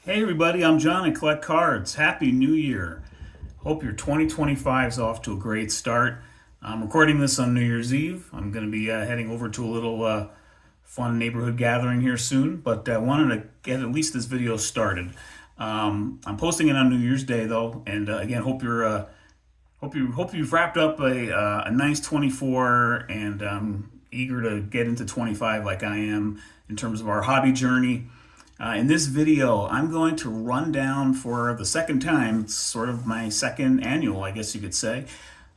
Hey everybody, I'm John. I collect cards. Happy New Year. Hope your 2025 is off to a great start. I'm recording this on New Year's Eve. I'm going to be heading over to a little fun neighborhood gathering here soon, but I wanted to get at least this video started. I'm posting it on New Year's Day though, and again, hope you've wrapped up a nice 24 and eager to get into 25 like I am in terms of our hobby journey. In this video, I'm going to run down for the second time, it's sort of my second annual, I guess you could say,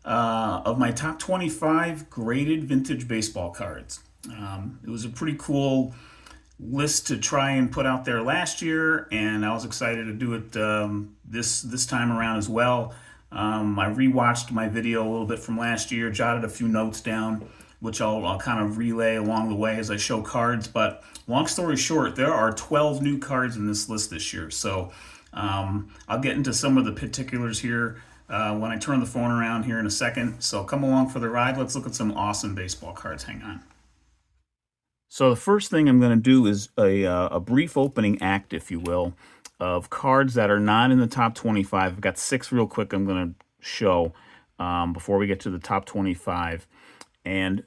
of my top 25 graded vintage baseball cards. It was a pretty cool list to try and put out there last year, and I was excited to do it this time around as well. I rewatched my video a little bit from last year, jotted a few notes down, which I'll kind of relay along the way as I show cards. But long story short, there are 12 new cards in this list this year. So I'll get into some of the particulars here when I turn the phone around here in a second. So come along for the ride. Let's look at some awesome baseball cards. Hang on. So the first thing I'm going to do is a brief opening act, if you will, of cards that are not in the top 25. I've got 6 real quick I'm going to show before we get to the top 25. And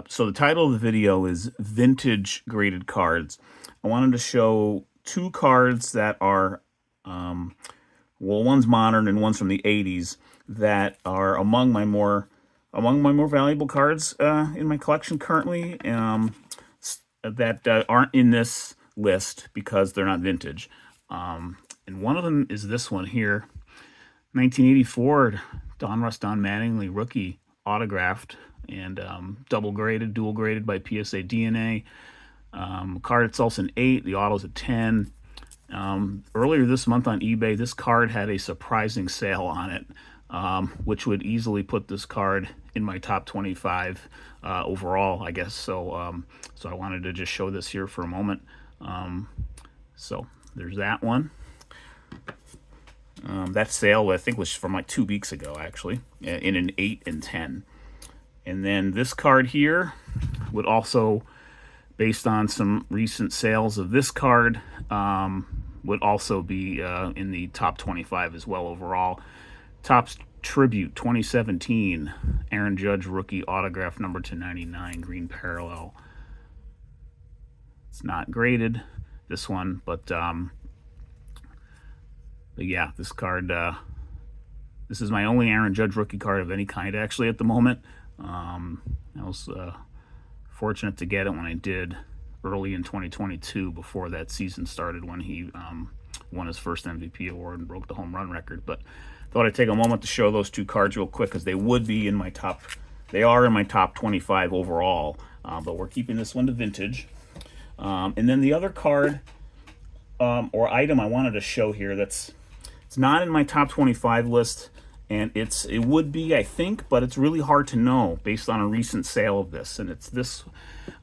so the title of the video is Vintage Graded Cards. I wanted to show 2 cards that are, well, one's modern and one's from the 80s that are among my more valuable cards in my collection currently, that aren't in this list because they're not vintage. And one of them is this one here, 1984 Donruss Don Mattingly rookie autographed and dual graded by PSA DNA. Card itself's an 8, the auto's a 10. Earlier this month on eBay, this card had a surprising sale on it, which would easily put this card in my top 25 overall, I guess. So I wanted to just show this here for a moment. So there's that one. That sale, I think, was from like 2 weeks ago, actually, in an 8 and 10. And then this card here would also, based on some recent sales of this card, would also be in the top 25 as well overall. Topps Tribute 2017, Aaron Judge rookie autograph number /99, green parallel. It's not graded, this one, but yeah, this card, this is my only Aaron Judge rookie card of any kind, actually, at the moment. I was fortunate to get it when I did early in 2022, before that season started, when he won his first MVP award and broke the home run record. But thought I'd take a moment to show those 2 cards real quick, because they would be in my top, they are in my top 25 overall, but we're keeping this one to vintage. And then the other card or item I wanted to show here it's not in my top 25 list, and it would be, I think, but it's really hard to know based on a recent sale of this. And it's this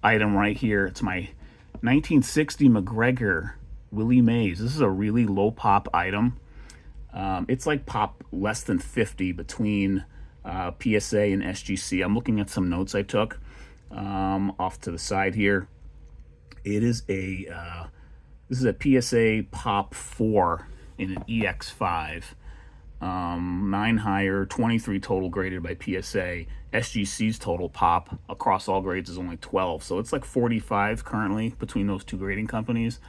item right here. It's my 1960 McGregor Willie Mays. This is a really low pop item. It's like pop less than 50 between PSA and SGC. I'm looking at some notes I took off to the side here. It is this is a PSA pop 4 in an EX5. 9 higher, 23 total graded by PSA. SGC's total pop across all grades is only 12, so it's like 45 currently between those 2 grading companies.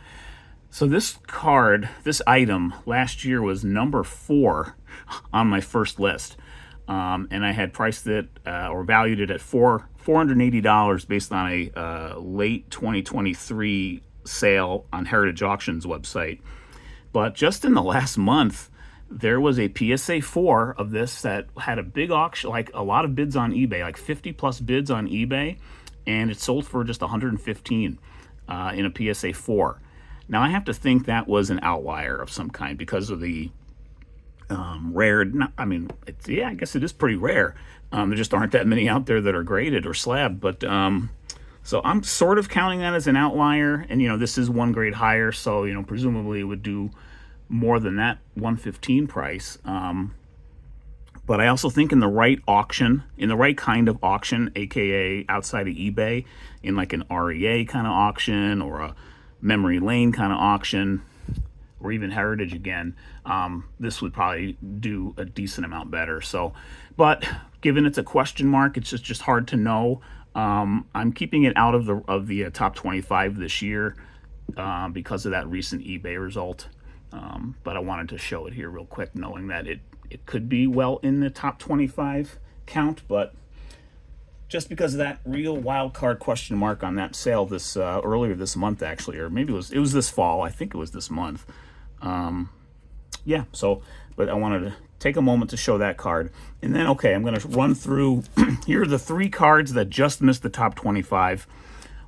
So this card, this item, last year was number 4 on my first list, and I had priced it or valued it at $480 based on a late 2023 sale on Heritage Auctions website. But just in the last month, there was a PSA 4 of this that had a big auction, like a lot of bids on eBay, like 50 plus bids on eBay, and it sold for just 115 in a PSA 4. Now I have to think that was an outlier of some kind because of the rare. I mean, yeah, I guess it is pretty rare. There just aren't that many out there that are graded or slabbed, but so I'm sort of counting that as an outlier. And this is 1 grade higher, so presumably it would do more than that 115 price. But I also think in the right auction, in the right kind of auction, aka outside of eBay, in like an REA kind of auction or a memory lane kind of auction, or even Heritage again, this would probably do a decent amount better. So, but given it's a question mark, it's just hard to know. I'm keeping it out of the top 25 this year because of that recent eBay result. But I wanted to show it here real quick, knowing that it could be well in the top 25 count, but just because of that real wild card question mark on that sale this earlier this month, actually, or maybe it was this fall. I think it was this month. Yeah. So, but I wanted to take a moment to show that card, and then I'm going to run through. Here are the 3 cards that just missed the top 25.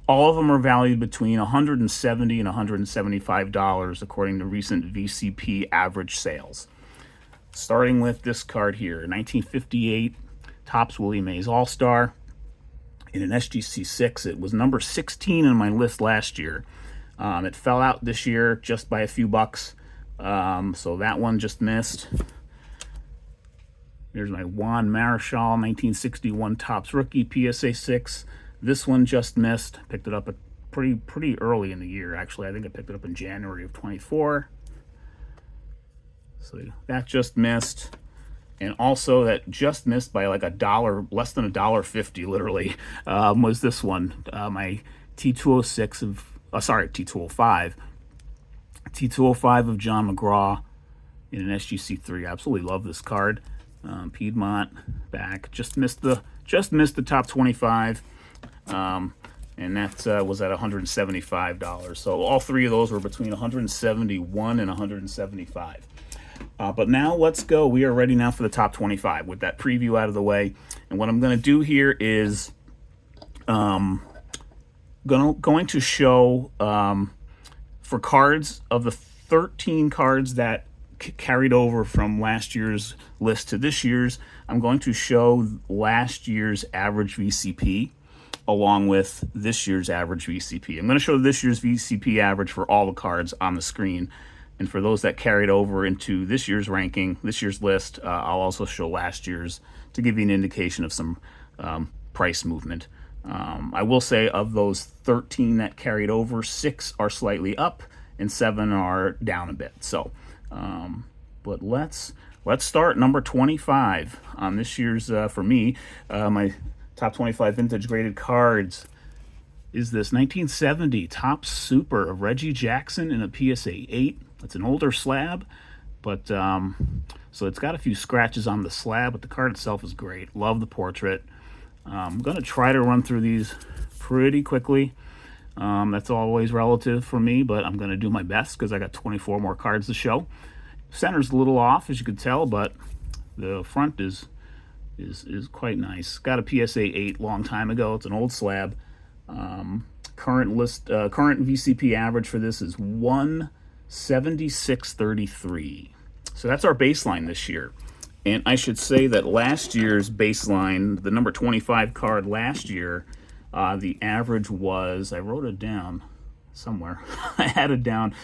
All of them are valued between $170 and $175 according to recent VCP average sales. Starting with this card here, 1958 Topps Willie Mays All-Star in an SGC6. It was number 16 on my list last year. It fell out this year just by a few bucks, so that one just missed. Here's my Juan Marichal 1961 Topps Rookie PSA 6. This one just missed. Picked it up pretty early in the year, actually. I think I picked it up in January of 24. So that just missed. And also that just missed by like $1, less than $1.50, literally, was this one. My T206 T205. T205 of John McGraw in an SGC3. Absolutely love this card. Piedmont back. Just missed the top 25. And that was at $175. So all 3 of those were between $171 and $175. But now let's go. We are ready now for the top 25 with that preview out of the way. And what I'm going to do here is going to show for cards of the 13 cards that carried over from last year's list to this year's. I'm going to show last year's average VCP along with this year's average VCP. I'm going to show this year's VCP average for all the cards on the screen. And for those that carried over into this year's ranking, this year's list, I'll also show last year's to give you an indication of some price movement. I will say of those 13 that carried over, 6 are slightly up and 7 are down a bit. So, but let's start number 25 on this year's, for me, my top 25 vintage graded cards is this 1970 Topps Super of Reggie Jackson in a PSA 8. It's an older slab, but so it's got a few scratches on the slab, but the card itself is great. Love the portrait. I'm going to try to run through these pretty quickly. That's always relative for me, but I'm going to do my best because I got 24 more cards to show. Center's a little off, as you can tell, but the front is quite nice. Got a PSA 8 long time ago. It's an old slab. Current VCP average for this is 176.33. So that's our baseline this year. And I should say that last year's baseline, the number 25 card last year, the average was, I wrote it down somewhere. I had it down.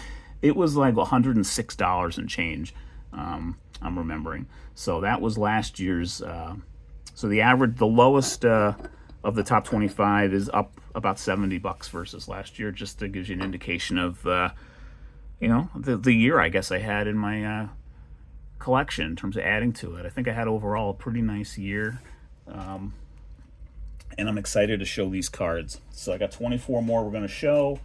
It was like $106 and change. I'm remembering. So that was last year's. So the average, the lowest of the top 25 is up about $70 versus last year, just to give you an indication of, the year I guess I had in my collection in terms of adding to it. I think I had overall a pretty nice year. And I'm excited to show these cards. So I got 24 more we're going to show.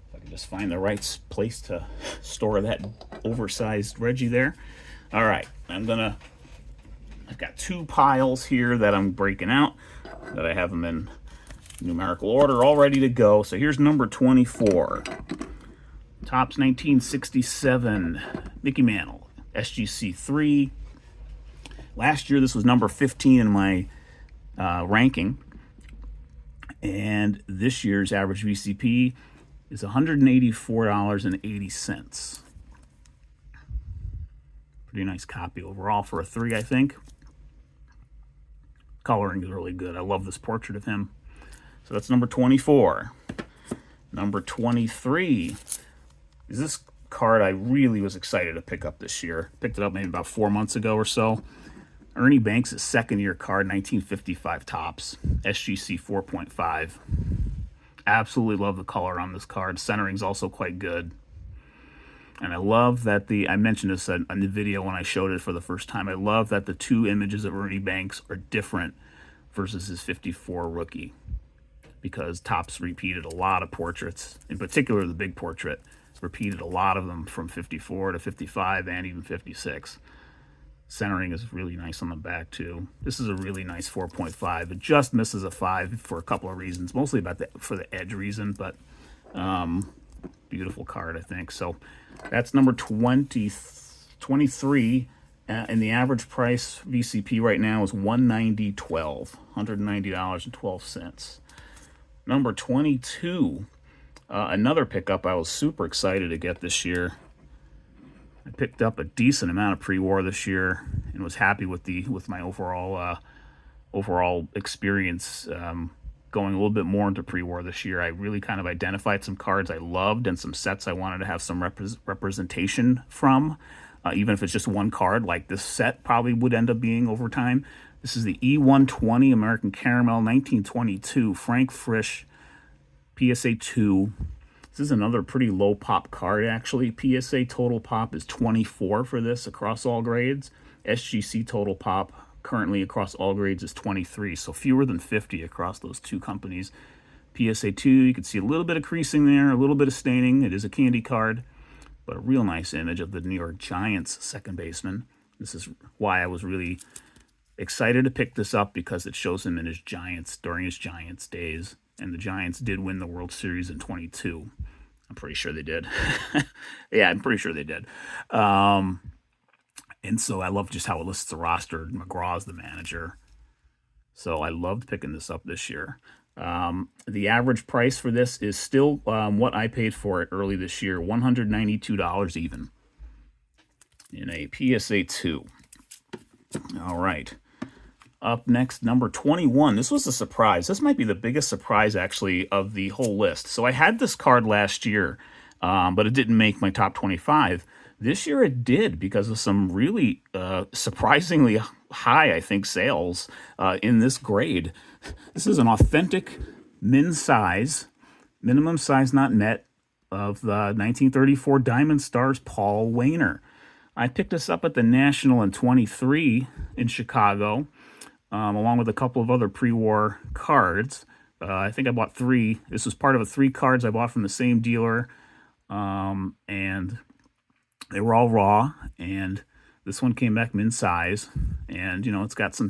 If I can just find the right place to store that oversized Reggie there. All right, I've got 2 piles here that I'm breaking out, that I have them in numerical order, all ready to go. So here's number 24. Topps 1967 Mickey Mantle, SGC3. Last year, this was number 15 in my ranking. And this year's average VCP is $184.80. Pretty nice copy overall for a 3, I think. Coloring is really good. I love this portrait of him. So that's number 24. Number 23 is this card I really was excited to pick up this year. Picked it up maybe about 4 months ago or so. Ernie Banks' second-year card, 1955 Topps, SGC 4.5. Absolutely love the color on this card. Centering's also quite good. And I love that I mentioned this in the video when I showed it for the first time. I love that the two images of Ernie Banks are different versus his 54 rookie, because Topps repeated a lot of portraits, in particular the big portrait, repeated a lot of them from 54 to 55 and even 56. Centering is really nice on the back too. This is a really nice 4.5. It just misses a 5 for a couple of reasons, mostly for the edge reason, but beautiful card, I think. So that's number 23, and the average price VCP right now is $190.12, $190.12. Number 22, another pickup I was super excited to get this year. I picked up a decent amount of pre-war this year and was happy with my overall experience. Going a little bit more into pre-war this year, I really kind of identified some cards I loved and some sets I wanted to have some representation from, even if it's just one card. Like this set probably would end up being over time. This is the E120 American Caramel 1922 Frank Frisch PSA 2. This is another pretty low pop card, actually. PSA total pop is 24 for this across all grades. SGC total pop currently across all grades is 23, so fewer than 50 across those two companies. PSA 2, you can see a little bit of creasing there, a little bit of staining. It is a candy card, but a real nice image of the New York Giants second baseman. This is why I was really excited to pick this up, because it shows him in his Giants, during his Giants days. And the Giants did win the World Series in 22. I'm pretty sure they did. Yeah, I'm pretty sure they did. And so I love just how it lists the roster. McGraw's the manager. So I loved picking this up this year. The average price for this is still what I paid for it early this year, $192 even, in a PSA 2. All right. Up next, number 21. This was a surprise. This might be the biggest surprise, actually, of the whole list. So I had this card last year, but it didn't make my top 25. This year it did, because of some really surprisingly high, I think, sales in this grade. This is an authentic men's size, minimum size not met, of the 1934 Diamond Stars Paul Waner. I picked this up at the National in 23 in Chicago, along with a couple of other pre-war cards. I think I bought 3. This was part of 3 cards I bought from the same dealer, and they were all raw, and this one came back min size, and, you know, it's got some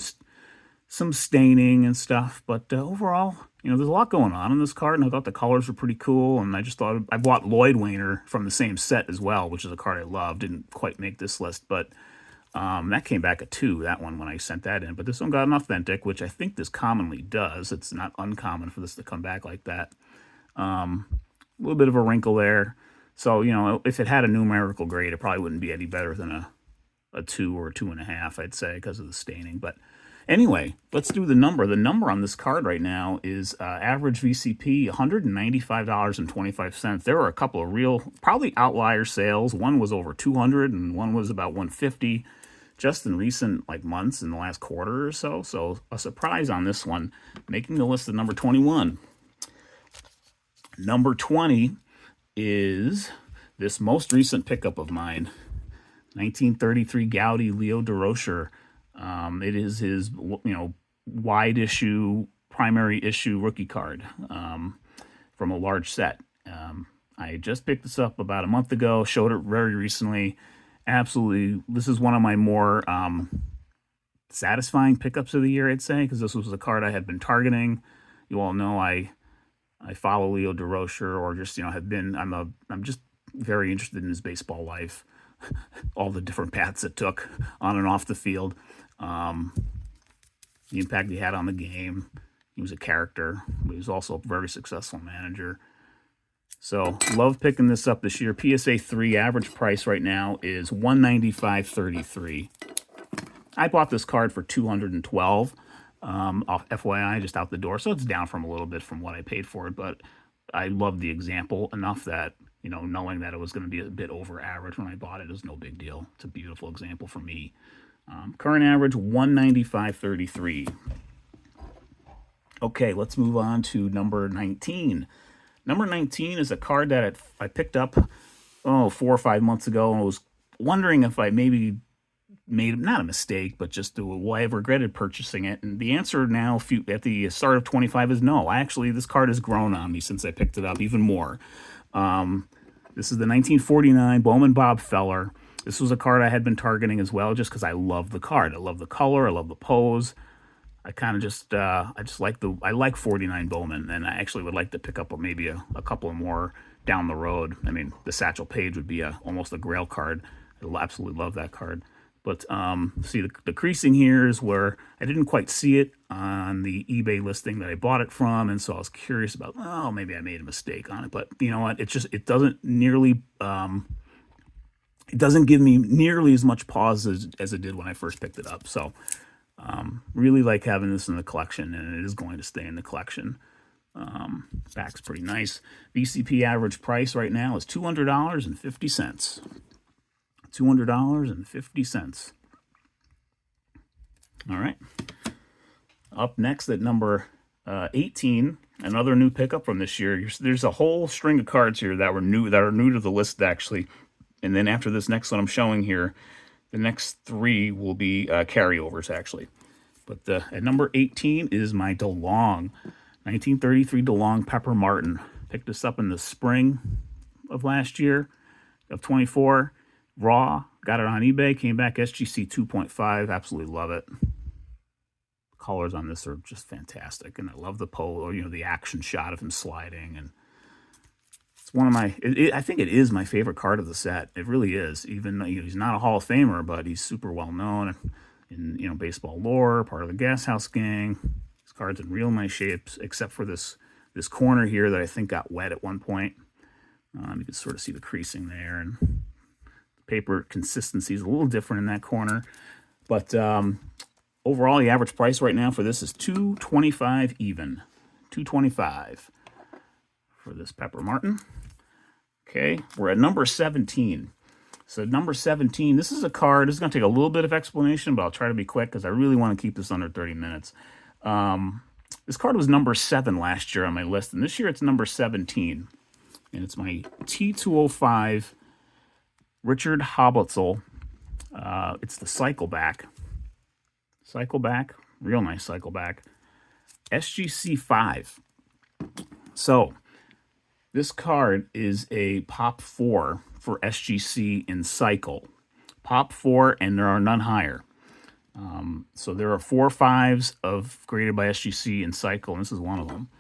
staining and stuff, but overall, you know, there's a lot going on in this card, and I thought the colors were pretty cool, and I just thought, I bought Lloyd Wainer from the same set as well, which is a card I love. Didn't quite make this list, but that came back a 2, that one, when I sent that in. But this one got an authentic, which I think this commonly does. It's not uncommon for this to come back like that. A little bit of a wrinkle there. So, you know, if it had a numerical grade, it probably wouldn't be any better than a 2 or a 2.5, I'd say, because of the staining. But anyway, let's do the number. The number on this card right now is average VCP, $195.25. There were a couple of real, probably outlier sales. One was over 200 and one was about 150 just in recent months, in the last quarter or so. So a surprise on this one, making the list of number 21. Number 20 is this most recent pickup of mine, 1933 Gaudi Leo DeRocher. It is his, wide issue, primary issue rookie card from a large set. I just picked this up about a month ago, showed it very recently. Absolutely, this is one of my more satisfying pickups of the year, I'd say, because this was a card I had been targeting. You all know I follow Leo DeRocher, or just, have been, I'm just very interested in his baseball life, all the different paths it took on and off the field, the impact he had on the game. He was a character, but he was also a very successful manager. So, love picking this up this year. PSA 3 average price right now is $195.33. I bought this card for $212, off FYI, just out the door. So it's down from a little bit from what I paid for it, but I love the example enough that, knowing that it was going to be a bit over average when I bought it is no big deal. It's a beautiful example for me. Current average, $195.33. Okay, let's move on to number 19. Number 19 is a card that I picked up 4 or 5 months ago, and I was wondering if I maybe made not a mistake, but just why I regretted purchasing it. And the answer now, at the start of 25, is no. This card has grown on me since I picked it up even more. This is the 1949 Bowman Bob Feller. This was a card I had been targeting as well, just because I love the card. I love the color. I love the pose. I kind of I like 49 Bowman, and I actually would like to pick up maybe a couple more down the road. I mean, the Satchel Paige would be almost a grail card. I absolutely love that card. But see, the creasing here is where I didn't quite see it on the eBay listing that I bought it from, and so I was curious about, maybe I made a mistake on it. But you know what? It doesn't nearly, it doesn't give me nearly as much pause as it did when I first picked it up. So really like having this in the collection, and it is going to stay in the collection. Back's pretty nice. VCP average price right now is $200.50. $200.50. All right. Up next at number 18, another new pickup from this year. There's a whole string of cards here that are new to the list, actually. And then after this next one I'm showing here, the next three will be carryovers, actually. But at number 18 is my DeLong, 1933 DeLong Pepper Martin. Picked this up in the spring of last year, of 24. Raw, got it on eBay, came back SGC 2.5, absolutely love it. The colors on this are just fantastic, and I love the the action shot of him sliding, and it's one of my, I think it is my favorite card of the set. It really is, even though he's not a Hall of Famer, but he's super well known in baseball lore, part of the Gas House Gang. This card's in real nice shapes, except for this corner here that I think got wet at one point. You can sort of see the creasing there, and paper consistency is a little different in that corner, but overall the average price right now for this is $225 even. $225 for this Pepper Martin. Okay, we're at number 17. So number 17, this is a card. This is going to take a little bit of explanation, but I'll try to be quick because I really want to keep this under 30 minutes. This card was number 7 last year on my list, and this year it's number 17, and it's my T205 Richard Hobotzel. It's the cycle back, real nice cycle back, SGC 5. So this card is a Pop 4 for SGC in cycle. Pop 4, and there are none higher. So there are 4 5s graded by SGC in cycle, and this is one of them.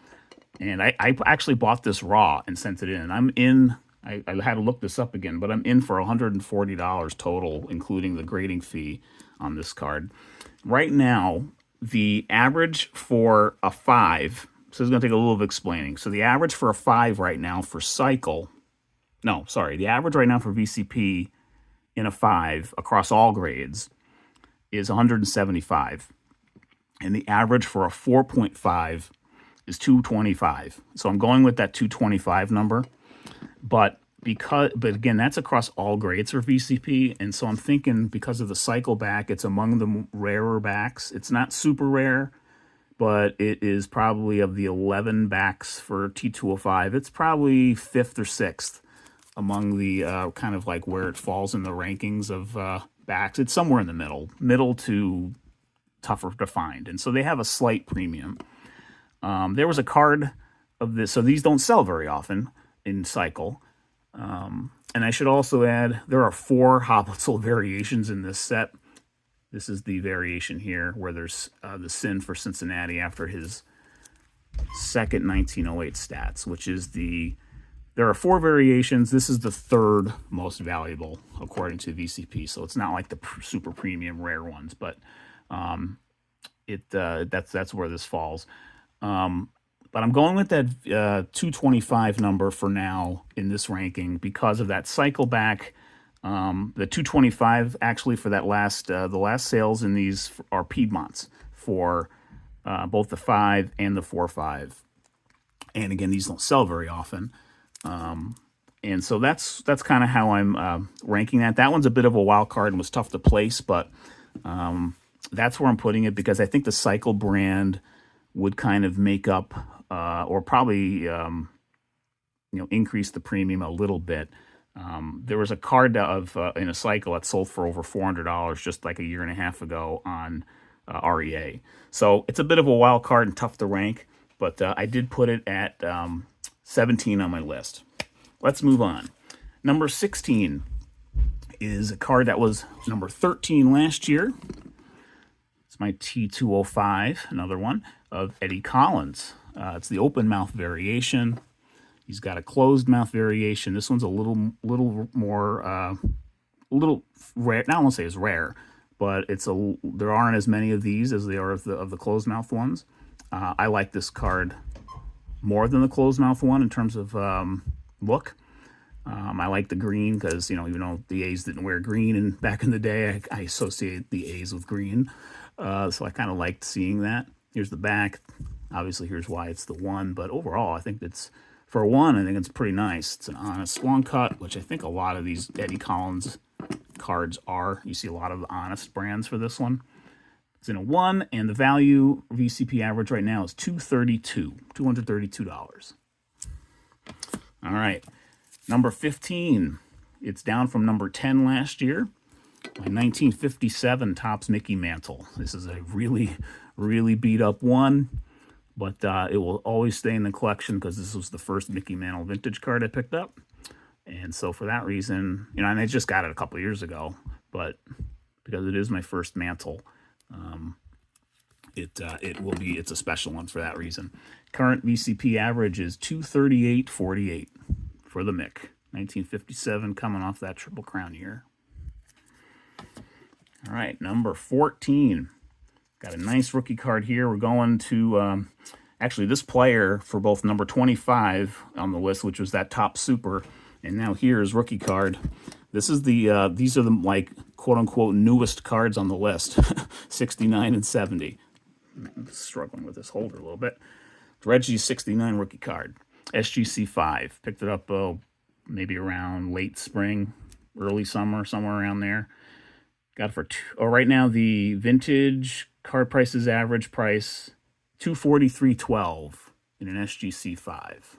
And I actually bought this raw and sent it in. I had to look this up again, but I'm in for $140 total, including the grading fee on this card. Right now, the average for a 5, so it's going to take a little bit of explaining. So the average for a 5 right now for cycle, the average right now for VCP in a 5 across all grades is 175. And the average for a 4.5 is 225. So I'm going with that 225 number. But again, that's across all grades for VCP, and so I'm thinking because of the cycle back, it's among the rarer backs. It's not super rare, but it is probably of the 11 backs for T205. It's probably 5th or 6th among the kind of like where it falls in the rankings of backs. It's somewhere in the middle to tougher to find, and so they have a slight premium. There was a card of this, so these don't sell very often in cycle. And I should also add, there are 4 Hobotzel variations in this set. This is the variation here where there's the Sin for Cincinnati after his second 1908 stats, which is there are 4 variations. This is the 3rd most valuable according to VCP. So it's not like the super premium rare ones, but that's where this falls. But I'm going with that 225 number for now in this ranking because of that cycle back. The 225 actually for that the last sales in these are Piedmonts for both the 5 and the 4.5. And again, these don't sell very often. And so that's kind of how I'm ranking that. That one's a bit of a wild card and was tough to place, but that's where I'm putting it because I think the cycle brand would kind of make up or probably increase the premium a little bit There was a card in a cycle that sold for over $400 just like a year and a half ago on REA. So it's a bit of a wild card and tough to rank, but I did put it at 17 on my list. Let's move on. Number 16 is a card that was number 13 last year. It's my T205, another one, of Eddie Collins. It's the open mouth variation. He's got a closed mouth variation. This one's a little more, a little rare. Now I won't say it's rare, but there aren't as many of these as there are of the closed mouth ones. I like this card more than the closed mouth one in terms of look. I like the green because, even though the A's didn't wear green back in the day, I associate the A's with green. So I kind of liked seeing that. Here's the back. Obviously, here's why it's the one. But overall, I think for one, I think it's pretty nice. It's an honest long cut, which I think a lot of these Eddie Collins cards are. You see a lot of the honest brands for this one. It's in a 1, and the value VCP average right now is $232. All right. Number 15, it's down from number 10 last year. My 1957 Topps Mickey Mantle. This is a really, really beat up one, but it will always stay in the collection because this was the first Mickey Mantle vintage card I picked up. And so for that reason, and I just got it a couple years ago, but because it is my first Mantle, it's a special one for that reason. Current VCP average is $238.48. For the Mick, 1957, coming off that Triple Crown year. All right, number 14. Got a nice rookie card here. We're going to, actually, this player for both number 25 on the list, which was that top super, and now here's rookie card. This is these are the, quote-unquote, newest cards on the list, 69 and 70. I'm struggling with this holder a little bit. Reggie's 69 rookie card. SGC 5. Picked it up maybe around late spring, early summer, somewhere around there. Got it for right now the vintage card prices average price $243.12 in an SGC 5.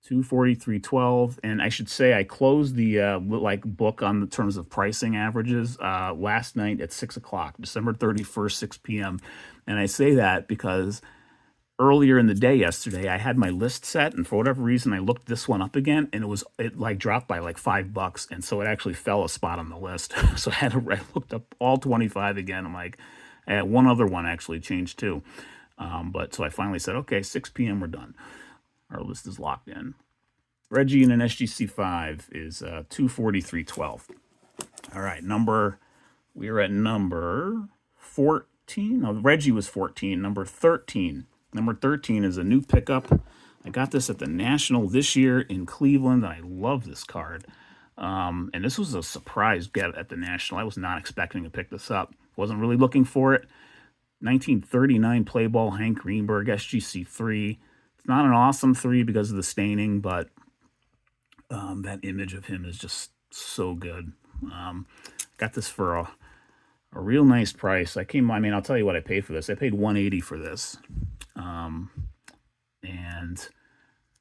$243.12, and I should say I closed the book on the terms of pricing averages last night at 6 o'clock, December 31st, 6 p.m. And I say that because earlier in the day yesterday, I had my list set, and for whatever reason, I looked this one up again, and it dropped by $5, and so it actually fell a spot on the list. So I looked up all 25 again. I'm like, I had one other one actually changed too. But so I finally said, okay, 6 p.m. we're done. Our list is locked in. Reggie in an SGC 5 is $243.12. All right, we're at number 14. No, Reggie was 14. Number 13. Number 13 is a new pickup. I got this at the National this year in Cleveland, and I love this card. And this was a surprise get at the National. I was not expecting to pick this up. Wasn't really looking for it. 1939 play ball Hank Greenberg SGC 3. It's not an awesome 3 because of the staining, but that image of him is just so good. Got this for a real nice price. I'll tell you what I paid for this. I paid $180 for this. And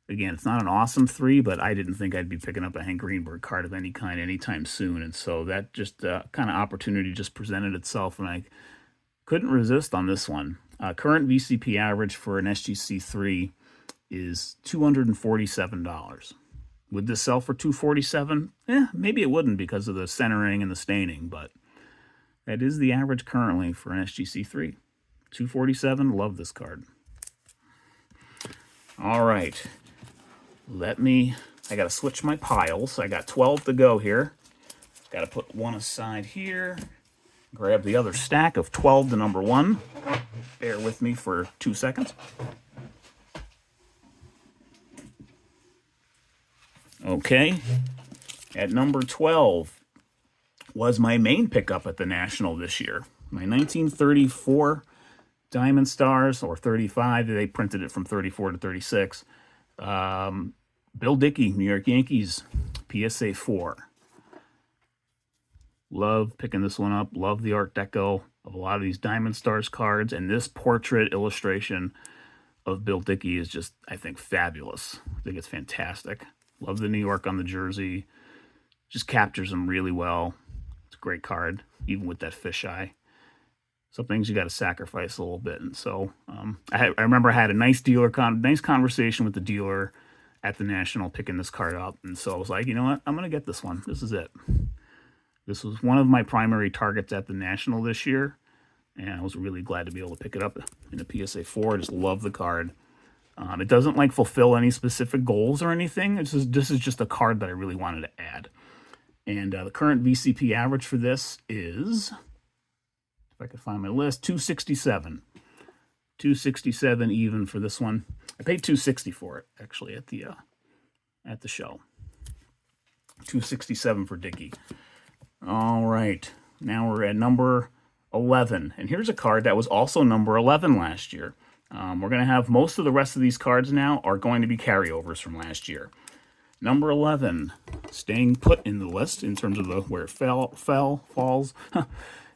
again, it's not an awesome 3, but I didn't think I'd be picking up a Hank Greenberg card of any kind anytime soon. And so that just kind of opportunity just presented itself, and I couldn't resist on this one. Current VCP average for an SGC 3 is $247. Would this sell for $247? Maybe it wouldn't because of the centering and the staining, but that is the average currently for an SGC 3. $247. Love this card. All right. I got to switch my piles. I got 12 to go here. Got to put one aside here. Grab the other stack of 12 to number 1. Bear with me for 2 seconds. Okay. At number 12 was my main pickup at the National this year. My 1934 Diamond Stars, or 35. They printed it from 34 to 36. Bill Dickey, New York Yankees, PSA 4. Love picking this one up. Love the Art Deco of a lot of these Diamond Stars cards. And this portrait illustration of Bill Dickey is just, I think, fabulous. I think it's fantastic. Love the New York on the jersey. Just captures them really well. It's a great card, even with that fisheye. Some things you got to sacrifice a little bit. And so I remember I had a nice nice conversation with the dealer at the National picking this card up. And so I was like, you know what? I'm going to get this one. This is it. This was one of my primary targets at the National this year. And I was really glad to be able to pick it up in a PSA 4. I just love the card. It doesn't like fulfill any specific goals or anything. This is just a card that I really wanted to add. And the current VCP average for this is, if I could find my list, 267. 267 even for this one. I paid $260 for it actually at the show. 267 for Dickey. All right, now we're at number 11, and here's a card that was also number 11 last year. We're going to have most of the rest of these cards now are going to be carryovers from last year. Number 11, staying put in the list in terms of where it falls,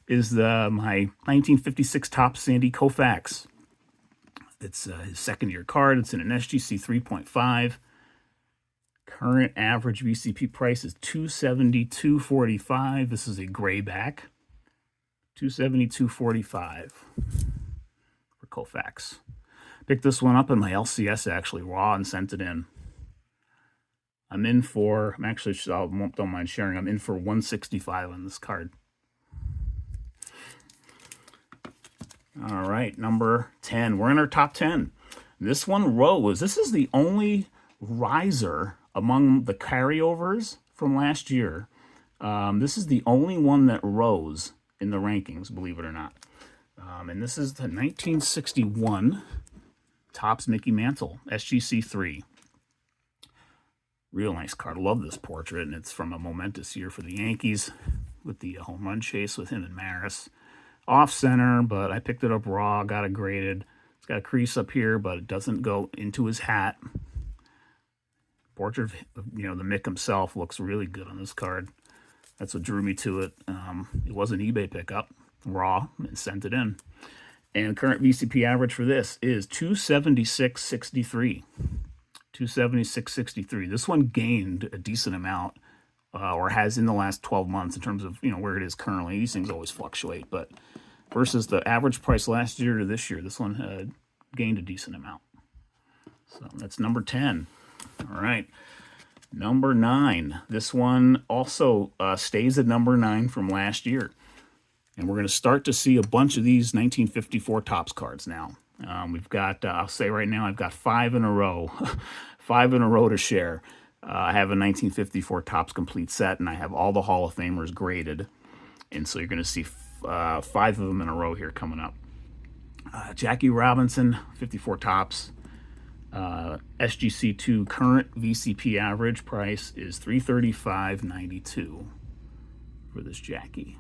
is my 1956 Topps Sandy Koufax. It's his second-year card. It's in an SGC 3.5. Current average VCP price is $272.45. This is a gray back. $272.45 for Koufax. Picked this one up in my LCS actually raw and sent it in. I don't mind sharing. I'm in for $165 on this card. All right, number 10. We're in our top 10. This one rose. This is the only riser among the carryovers from last year. This is the only one that rose in the rankings, believe it or not. And this is the 1961 Topps Mickey Mantle, SGC 3. Real nice card. Love this portrait, and it's from a momentous year for the Yankees with the home run chase with him and Maris. Off center, but I picked it up raw, got it graded. It's got a crease up here, but it doesn't go into his hat. Portrait of, the Mick himself looks really good on this card. That's what drew me to it. It was an eBay pickup, raw, and sent it in. And current VCP average for this is $276.63. $276.63. This one gained a decent amount, or has in the last 12 months in terms of where it is currently. These things always fluctuate, but versus the average price last year to this year, this one gained a decent amount. So that's number 10. All right. Number 9. This one also stays at number 9 from last year. And we're going to start to see a bunch of these 1954 Topps cards now. We've got, I'll say right now, I've got 5 in a row. 5 in a row to share. I have a 1954 Topps complete set, and I have all the Hall of Famers graded. And so you're going to see 5 of them in a row here coming up. Jackie Robinson, 54 Topps. SGC2 current VCP average price is $335.92 for this Jackie.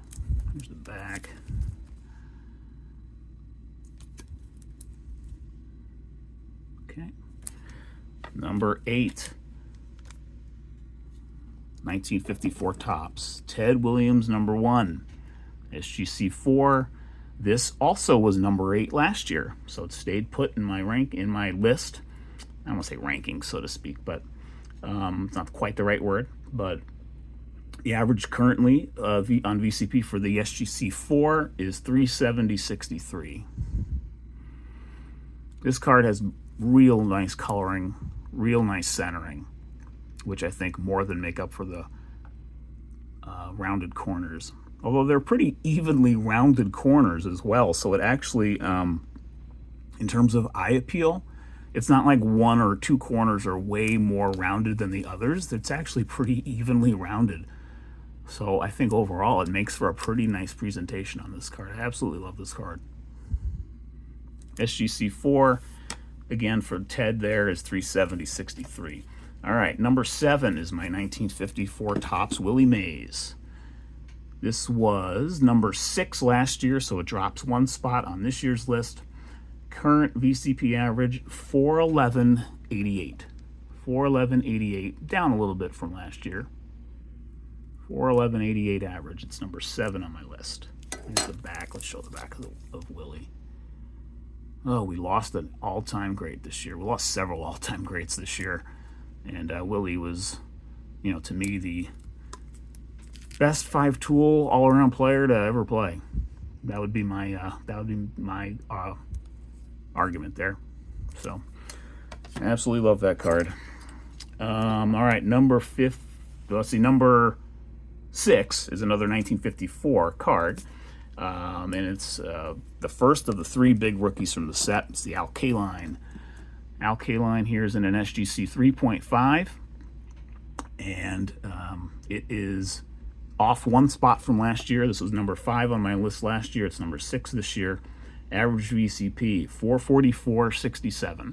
Here's the back. Okay. Number 8. 1954 Topps. Ted Williams, number 1. SGC 4. This also was number 8 last year, so it stayed put in my list. I don't want to say ranking, so to speak, but it's not quite the right word. But the average currently on VCP for the SGC 4 is $370.63. This card has real nice coloring, real nice centering, which I think more than make up for the rounded corners. Although they're pretty evenly rounded corners as well, so it actually, in terms of eye appeal, it's not like 1 or 2 corners are way more rounded than the others. It's actually pretty evenly rounded. So I think overall it makes for a pretty nice presentation on this card. I absolutely love this card. SGC 4, again for Ted there, is $370.63. All right, number 7 is my 1954 Topps Willie Mays. This was number 6 last year, so it drops 1 spot on this year's list. Current VCP average, $411.88. $411.88, down a little bit from last year. $411.88 average. It's number 7 on my list. Here's the back. Let's show the back of Willie. Oh, we lost an all-time great this year. We lost several all-time greats this year. And Willie was, to me, the best 5-tool all-around player to ever play. That would be my argument there. So, I absolutely love that card. All right, number 6 is another 1954 card. And it's the first of the 3 big rookies from the set. It's the Kaline. Kaline here is in an SGC 3.5, and it is off 1 spot from last year. This was number 5 on my list last year. It's number 6 this year. Average VCP 444.67.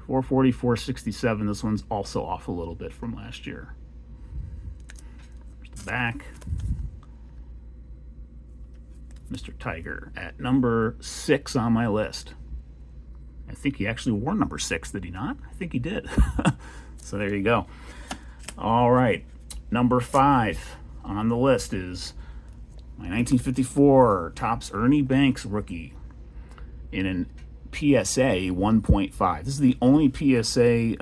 444.67. This one's also off a little bit from last year. There's the back. Mr. Tiger at number 6 on my list. I think he actually wore number 6, did he not? I think he did. So there you go. All right, number 5 on the list is my 1954 Topps Ernie Banks rookie in an PSA 1.5. This is the only PSA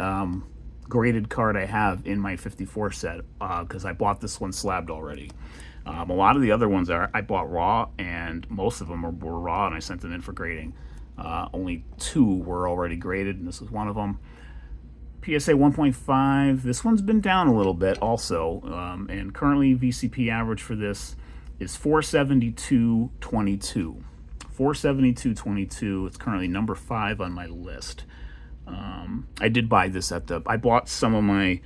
graded card I have in my 54 set because I bought this one slabbed already. A lot of the other ones I bought raw, and most of them were raw, and I sent them in for grading. Only 2 were already graded, and this was one of them. PSA 1.5. This one's been down a little bit also, and currently VCP average for this is 472.22. 472.22. It's currently number 5 on my list. I did buy this I bought some of my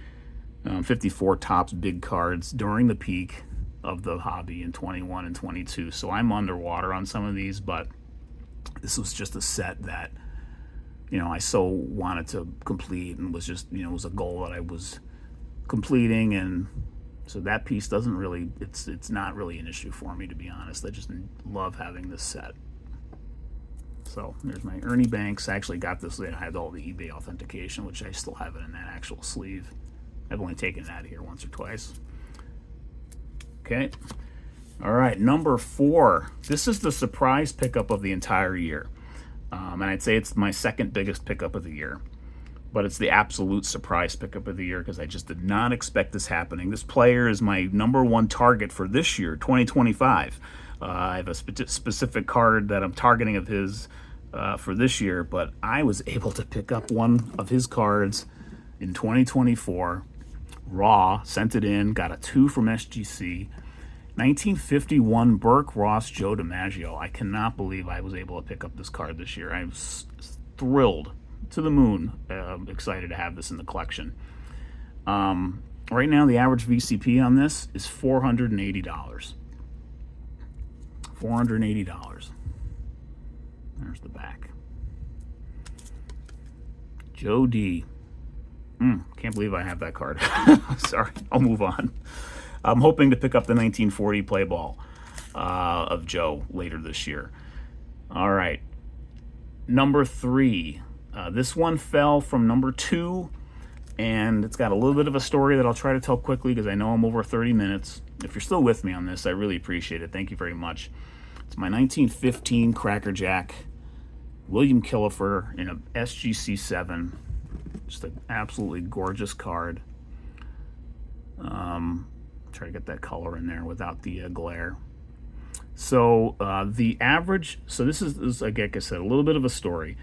54 Topps big cards during the peak of the hobby in 21 and 22, so I'm underwater on some of these, but this was just a set that I so wanted to complete, and was just it was a goal that I was completing, and so that piece doesn't really it's not really an issue for me, to be honest. I just love having this set. So there's my Ernie Banks. I actually got this. I had all the eBay authentication, which I still have it in that actual sleeve. I've only taken it out of here once or twice. Okay. All right, number 4. This is the surprise pickup of the entire year. And I'd say it's my second biggest pickup of the year. But it's the absolute surprise pickup of the year because I just did not expect this happening. This player is my number 1 target for this year, 2025. I have a specific card that I'm targeting of his for this year, but I was able to pick up one of his cards in 2024. Raw, sent it in, got a 2 from SGC. 1951 Burke Ross Joe DiMaggio. I cannot believe I was able to pick up this card this year. I'm thrilled to the moon, excited to have this in the collection. Right now, the average VCP on this is $480. $480. There's the back. Joe D. Can't believe I have that card. Sorry, I'll move on. I'm hoping to pick up the 1940 play ball of Joe later this year. All right. Number 3. This one fell from number 2, and it's got a little bit of a story that I'll try to tell quickly because I know I'm over 30 minutes. If you're still with me on this, I really appreciate it. Thank you very much. It's my 1915 Cracker Jack William Killefer in a SGC 7. Just an absolutely gorgeous card. Try to get that color in there without the glare. So the average, so this is, like I said, a little bit of a story.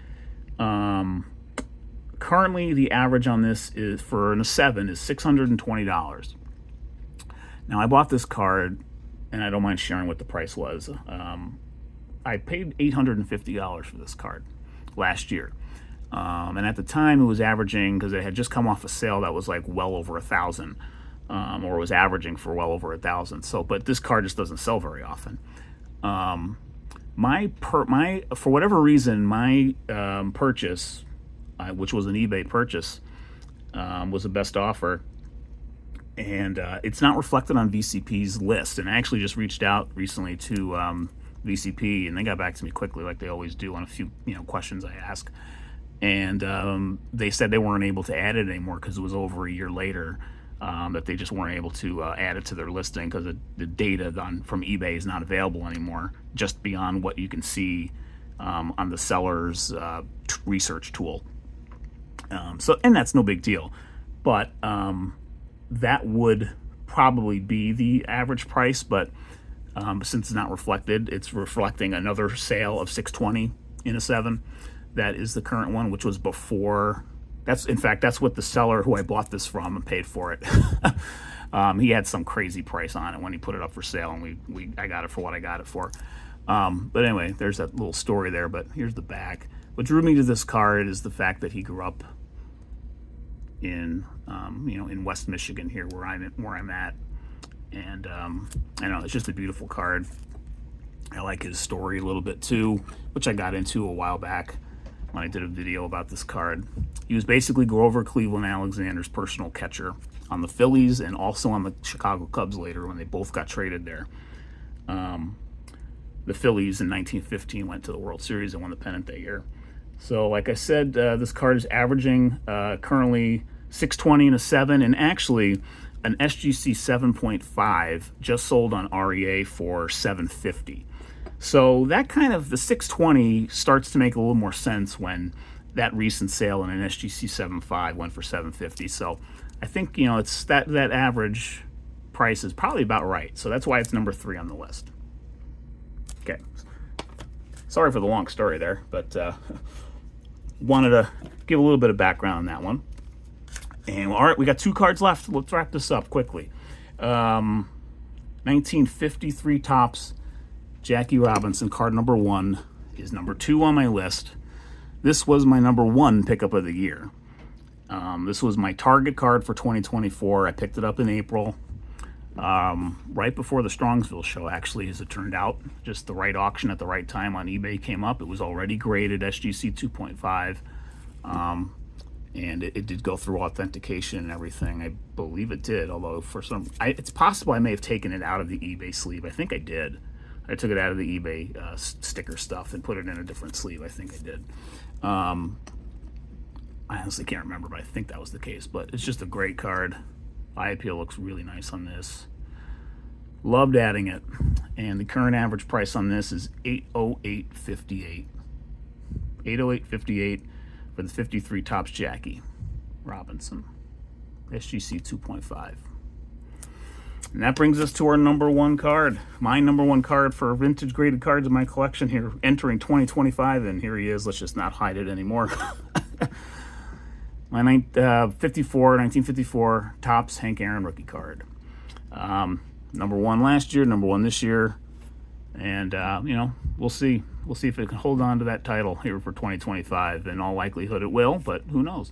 Currently, the average on this is for a 7 is $620. Now, I bought this card, and I don't mind sharing what the price was. I paid $850 for this card last year. And at the time, it was averaging, because it had just come off a sale that was like well over 1,000, or it was averaging for well over 1,000. So, but this card just doesn't sell very often. For whatever reason, my purchase, which was an eBay purchase, was the best offer, and it's not reflected on VCP's list. And I actually just reached out recently to VCP, and they got back to me quickly, like they always do, on a few questions I ask. And they said they weren't able to add it anymore because it was over a year later, that they just weren't able to add it to their listing because the data from eBay is not available anymore, just beyond what you can see on the seller's research tool. And that's no big deal. but that would probably be the average price, but since it's not reflected, it's reflecting another sale of 620 in a 7. That is the current one, which was before. In fact, that's what the seller who I bought this from paid for it. He had some crazy price on it when he put it up for sale, and I got it for what I got it for. But anyway, there's that little story there. But here's the back. What drew me to this card is the fact that he grew up in in West Michigan here, where I'm at, and I know it's just a beautiful card. I like his story a little bit too, which I got into a while back when I did a video about this card. He was basically Grover Cleveland Alexander's personal catcher on the Phillies and also on the Chicago Cubs later when they both got traded there. The Phillies in 1915 went to the World Series and won the pennant that year. So like I said, this card is averaging currently 620 and a 7, and actually an SGC 7.5 just sold on REA for 750. So that kind of, the 620 starts to make a little more sense when that recent sale in an SGC 7.5 went for 750. So I think, it's that average price is probably about right. So that's why it's number 3 on the list. Okay. Sorry for the long story there, but wanted to give a little bit of background on that one. And all right, we got 2 cards left. Let's wrap this up quickly. 1953 Topps Jackie Robinson card number 1 is number 2 on my list. This was my number 1 pickup of the year. This was my target card for 2024. I picked it up in April, right before the Strongsville show, actually, as it turned out. Just the right auction at the right time on eBay came up. It was already graded SGC 2.5, and it did go through authentication and everything. I believe it did, although it's possible I may have taken it out of the eBay sleeve. I think I did. I took it out of the eBay sticker stuff and put it in a different sleeve. I think I did. I honestly can't remember, but I think that was the case. But it's just a great card. Eye appeal looks really nice on this. Loved adding it. And the current average price on this is $808.58. $808.58 for the 53 Topps Jackie Robinson. SGC 2.5. And that brings us to our number 1 card. My number 1 card for vintage graded cards in my collection here, entering 2025, and here he is. Let's just not hide it anymore. My 1954 Topps Hank Aaron rookie card. Number 1 last year, number 1 this year, and we'll see. We'll see if it can hold on to that title here for 2025. In all likelihood, it will, but who knows?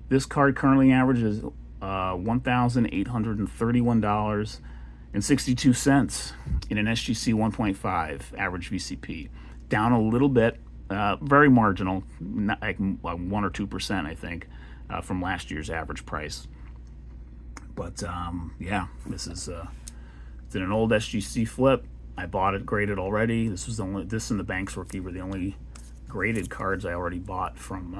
This card currently averages $1,831.62 in an SGC 1.5 average VCP. Down a little bit, very marginal, not like 1 or 2%, I think, from last year's average price. But yeah, this is it's in an old SGC flip. I bought it graded already. This and the Banks rookie were the only graded cards I already bought from.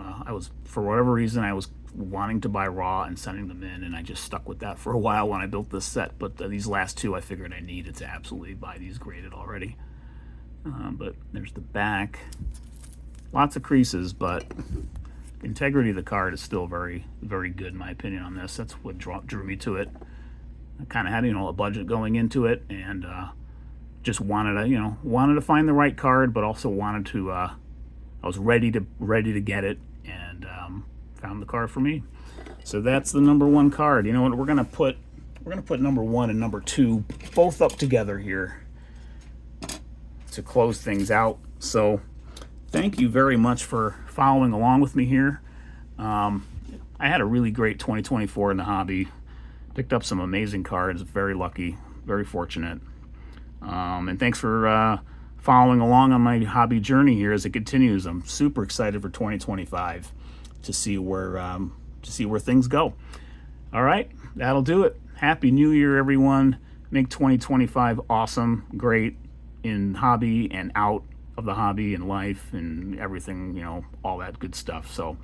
For whatever reason, I was wanting to buy raw and sending them in, and I just stuck with that for a while when I built this set. But these last 2, I figured I needed to absolutely buy these graded already. But there's the back. Lots of creases, but integrity of the card is still very, very good in my opinion on this. That's what drew me to it. I kind of had a budget going into it, and just wanted to find the right card, but also wanted to. I was ready to get it, and found the card for me. So that's the number 1 card. You know what? We're gonna put number 1 and number 2 both up together here to close things out. So thank you very much for following along with me here. I had a really great 2024 in the hobby. Picked up some amazing cards. Very lucky, very fortunate. And thanks for following along on my hobby journey here as it continues. I'm super excited for 2025 to see where things go. All right, that'll do it. Happy New Year, everyone. Make 2025 awesome, great in hobby and out of the hobby and life and everything, all that good stuff. So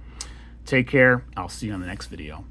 take care. I'll see you on the next video.